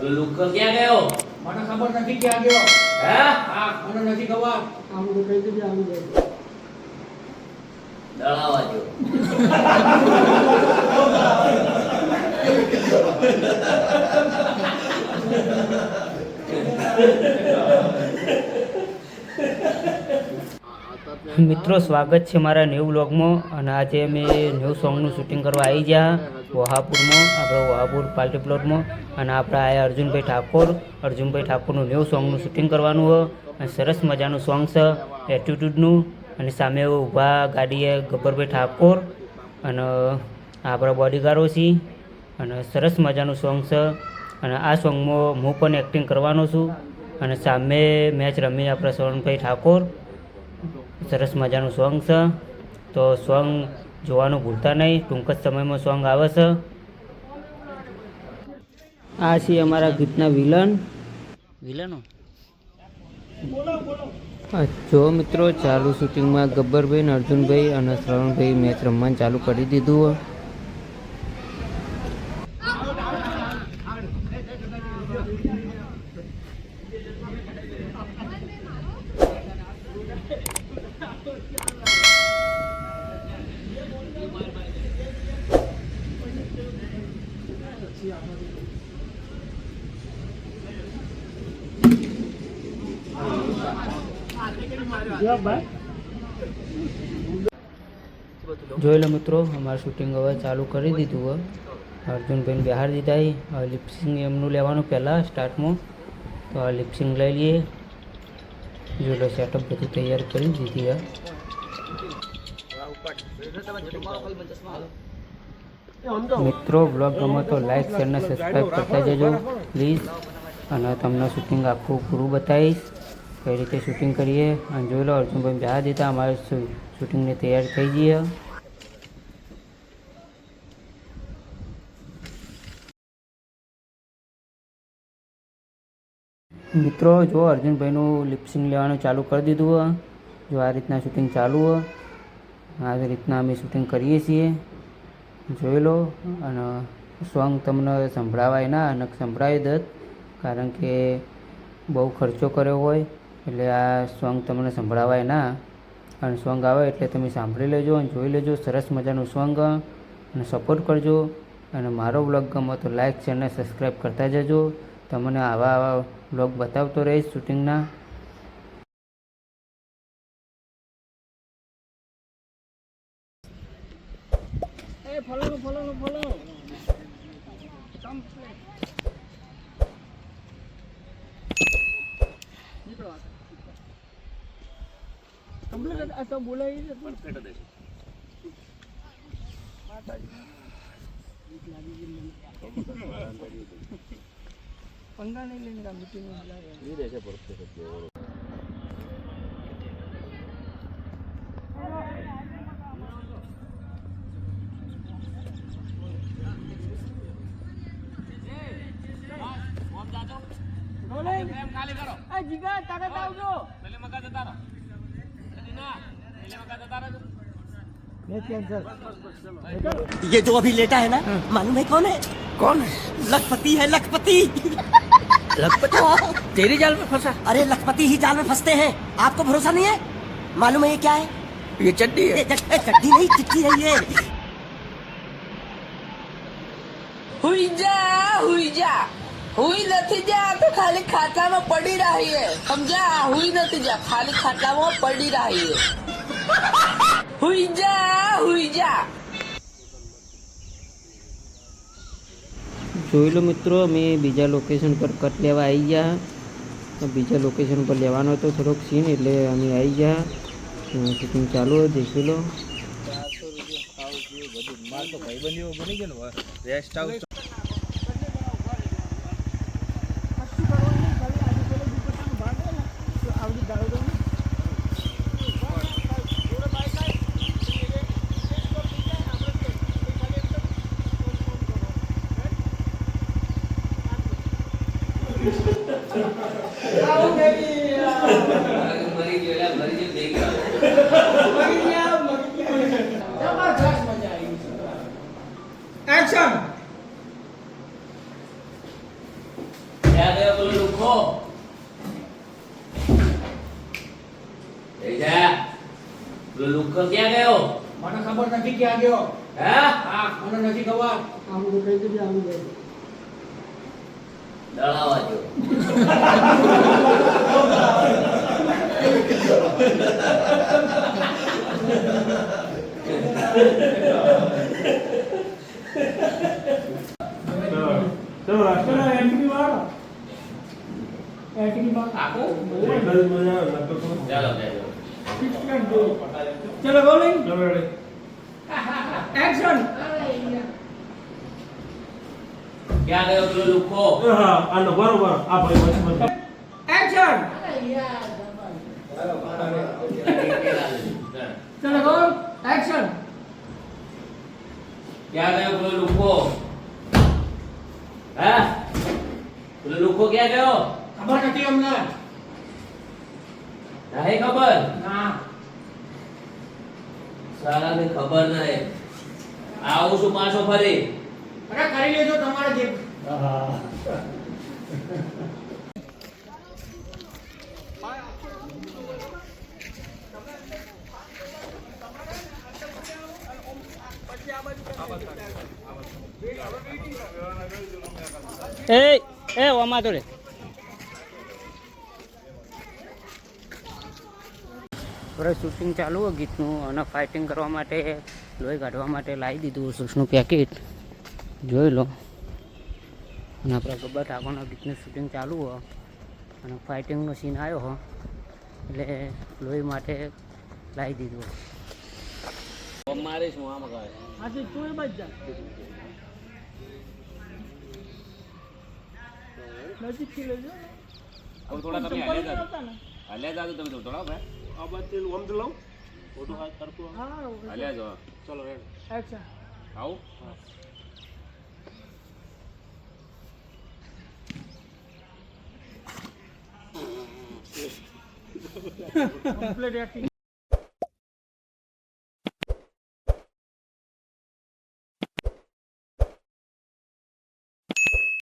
લુકો ક્યાં ગયો? મને ખબર નથી ક્યાં ગયો. હે? હા, મને નથી ખબર. આવું તો કહી દેજે, આવી જાય. દળાવા જો. મિત્રો સ્વાગત છે મારા ન્યૂ વ્લોગમાં અને આજે અમે ન્યૂ સોંગનું શૂટિંગ કરવા આવી ગયા વહાપુરમાં, આપણે વહાપુર પાર્ટી પ્લોટમાં. અને આપણે આયા અર્જુનભાઈ ઠાકોરનું ન્યૂ સોંગનું શૂટિંગ કરવાનું હોય અને સરસ મજાનું સોંગ છે એટીટ્યૂડનું. અને સામે ઊભા ગાડીએ ગબ્બરભાઈ ઠાકોર અને આપણા બોડીગાર્ડો છે અને સરસ મજાનું સોંગ છે. અને આ સોંગમાં હું પણ એક્ટિંગ કરવાનો છું અને સામે મેચ રમી આપણા શ્રવણભાઈ ઠાકોર. સરસ મજાનું સોંગ છે, તો સોંગ જોવાનું ભૂલતા નહીં. ટૂંક જ સમયમાં સોંગ આવે છે. આ છે અમારા ગીતના વિલનો. જો મિત્રો ચાલુ શૂટિંગમાં ગબ્બરભાઈ ને અર્જુનભાઈ અને શ્રવણભાઈ મેચ રમવાનું ચાલુ કરી દીધું. જોઈ લો મિત્રો, અમારું શૂટિંગ હવે ચાલુ કરી દીધું હોય. અર્જુનભાઈને બહાર દીધા. લિપસિંગ એમનું લેવાનું પહેલાં સ્ટાર્ટમાં, તો આ લિપસિંગ લઈ લઈએ. જોઈ લો સેટઅપ બધું તૈયાર કરી દીધી છે. મિત્રો બ્લોગ ગમે તો લાઈક શેર અને સબસ્ક્રાઈબ કરતા જજો પ્લીઝ. અને તમને શૂટિંગ આખું પૂરું બતાવીશ કઈ રીતે શૂટિંગ કરીએ. અને જોઈ લો અર્જુનભાઈ બહાર દીધા, અમારે શૂટિંગની તૈયારી થઈ ગઈ. મિત્રો જો અર્જુનભાઈનું લિપસિંગ લેવાનું ચાલુ કરી દીધું હોય. જો આ રીતના શૂટિંગ ચાલુ હોય, આ રીતના અમે શૂટિંગ કરીએ છીએ. જોઈ લો. અને સોંગ તમને સંભળાવાય ના અને સંભળાવી દત, કારણ કે બહુ ખર્ચો કર્યો હોય એટલે આ સોંગ તમને સંભળાવાય ના. અને સોંગ આવે એટલે તમે સાંભળી લેજો અને જોઈ લેજો. સરસ મજાનું સોંગ અને સપોર્ટ કરજો. અને મારો બ્લોગ ગમે તો લાઈક શેર અને સબસ્ક્રાઈબ કરતા જજો. તમને આવા બ્લોગ બતાવતો રહીશ શૂટિંગના. ફોલો કમ્પ્લીટ આ તો બોલાવી છે પરફેક્ટ દે પંગા નહીં લઈને મીટિંગ બોલાવે છે પરફેક્ટ. ये जो अभी लेटा है ना, मालूम है कौन है? कौन है? लखपति है, लखपति। लखपति तेरी जाल में फंसा? अरे लखपति ही जाल में फंसते हैं, आपको भरोसा नहीं है? मालूम है ये क्या है? ये चड्डी है। चड्डी नहीं, चिट्ठी है ये। हुई जा हुई નથી જા તો ખાલી ખાટલામાં પડી રહી હે. સમજા? હુઈ નથી જા, ખાલી ખાટલામાં પડી રહી હે. હુઈ જા. જોઈ લો મિત્રો, અમે બીજા લોકેશન પર કટ લેવા આવી ગયા. તો બીજા લોકેશન પર લેવાનો હતો થોડોક સીન, એટલે અમે આવી ગયા. શૂટિંગ ચાલુ હોય, દેખી લો. Rest house action. ક્યાં ગયો પેલો લુખો? જા પેલો લુખો ક્યાં ગયો? મને ખબર નથી ક્યાં ગયો. હે? હા, મને નથી ખબર. આવું કહી દેજે, આવું કહી. દળાવા જો. ચલો એન્ટ્રી વાળો. એન્ટ્રી માં આખું? ચાલો બેજો. ચલો રોલિંગ. એક્શન. ક્યાં ગયો પેલો લુખો? એક્શન. ચલો રોલ. એક્શન. ક્યાં ગયો પેલો લુખો? હે? પેલો લુખો ક્યાં ગયો? ખબર નથી અમને. નહીં ખબર? ના. સાલાને ખબર નહીં. આવું છું પાછો ફરી. અરે કરી લેજો તમારે જે. એ ઓમાં તો રે શૂટિંગ ચાલુ હોય ગીતનું અને ફાઇટિંગ કરવા માટે લોહી કાઢવા માટે લાવી દીધું સૂસનું પેકેટ જોઈ લો. અને આપણા ગબ્બર ઠાકોરના ગીતનું શૂટિંગ ચાલુ હોય અને ફાઇટિંગનો સીન આવ્યો હોય એટલે લોહી માટે લાવી દીધું. મારીશ હું આમ કહે. આજે તું એ બચ જા. નજીકથી લેજો. થોડા તમે હાલ્યા જાજો તમે થોડા ભાઈ. આ બાજુ ઓમ તો લઉં. ફોટો હાથ કરતો. હા. હાલ્યા જો. ચલો રેડ. એક્શન. આવું? Complete acting.